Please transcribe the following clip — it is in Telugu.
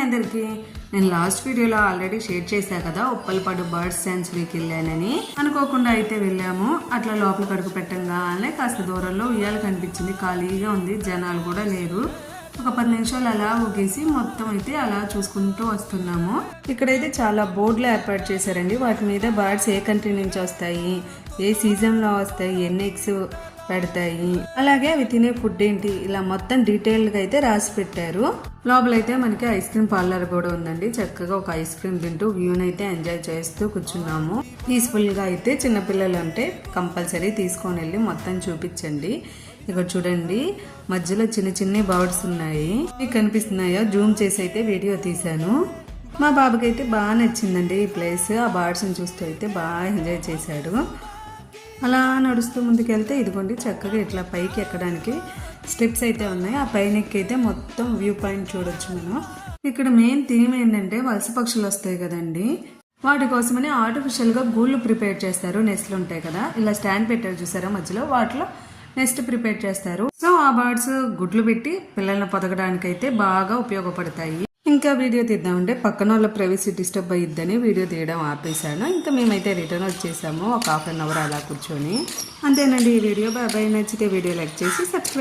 అందరికి నేను లాస్ట్ వీడియోలో ఆల్రెడీ షేర్ చేశా కదా ఉప్పల్పాడు బర్డ్స్ సెంచురీకి వెళ్ళానని. అనుకోకుండా అయితే వెళ్ళాము. అట్లా లోపల కడుగు పెట్టంగానే కాస్త దూరంలో ఉయ్యాల కనిపించింది. ఖాళీగా ఉంది, జనాలు కూడా లేరు. ఒక 10 నిమిషాలు అలా ఊగేసి మొత్తం అయితే అలా చూసుకుంటూ వస్తున్నాము. ఇక్కడైతే చాలా బోర్డులు ఏర్పాటు చేశారండి. వాటి మీద బర్డ్స్ ఏ కంట్రీ నుంచి వస్తాయి, ఏ సీజన్లో వస్తాయి, ఎన్ని ఎగ్స్ పెడతాయి, అలాగే అవి తినే ఫుడ్ ఏంటి, ఇలా మొత్తం డీటెయిల్గా అయితే రాసి పెట్టారు. లోపలైతే మనకి ఐస్ క్రీమ్ పార్లర్ కూడా ఉందండి. చక్కగా ఒక ఐస్ క్రీమ్ తింటూ వ్యూని అయితే ఎంజాయ్ చేస్తూ కూర్చున్నాము. పీస్ఫుల్గా అయితే చిన్నపిల్లలు అంటే కంపల్సరీ తీసుకొని వెళ్ళి మొత్తం చూపించండి. ఇక్కడ చూడండి, మధ్యలో చిన్న చిన్న బర్డ్స్ ఉన్నాయి, మీకు కనిపిస్తున్నాయో జూమ్ చేసి అయితే వీడియో తీశాను. మా బాబుకి అయితే బాగా నచ్చిందండి ఈ ప్లేస్. ఆ బర్డ్స్ని చూస్తూ అయితే బాగా ఎంజాయ్ చేశాడు. అలా నడుస్తూ ముందుకెళ్తే ఇదిగోండి చక్కగా ఇట్లా పైకి ఎక్కడానికి స్టెప్స్ అయితే ఉన్నాయి. ఆ పైన ఎక్కైతే మొత్తం వ్యూ పాయింట్ చూడొచ్చు మనం. ఇక్కడ మెయిన్ థీమ్ ఏంటంటే వలస పక్షులు వస్తాయి కదండి, వాటి కోసమని ఆర్టిఫిషియల్గా గూళ్ళు ప్రిపేర్ చేస్తారు. నెస్ట్లు ఉంటాయి కదా, ఇలా స్టాండ్ పెట్టారు చూసారా మధ్యలో, వాటిలో నెక్స్ట్ ప్రిపేర్ చేస్తారు. సో ఆ బర్డ్స్ గుడ్లు పెట్టి పిల్లల్ని పొదగడానికి అయితే బాగా ఉపయోగపడతాయి. ఇంకా వీడియో తీద్దామంటే పక్కన వాళ్ళ ప్రైవసీ డిస్టర్బ్ అయ్యిద్దని వీడియో తీయడం ఆపేశాను. ఇంకా మేమైతే రిటర్న్ వచ్చేసాము ఒక 1/2 అవర్ అలా కూర్చొని. అంతేనండి ఈ వీడియో. బాబాయ్, నచ్చితే వీడియో లైక్ చేసి సబ్స్క్రైబ్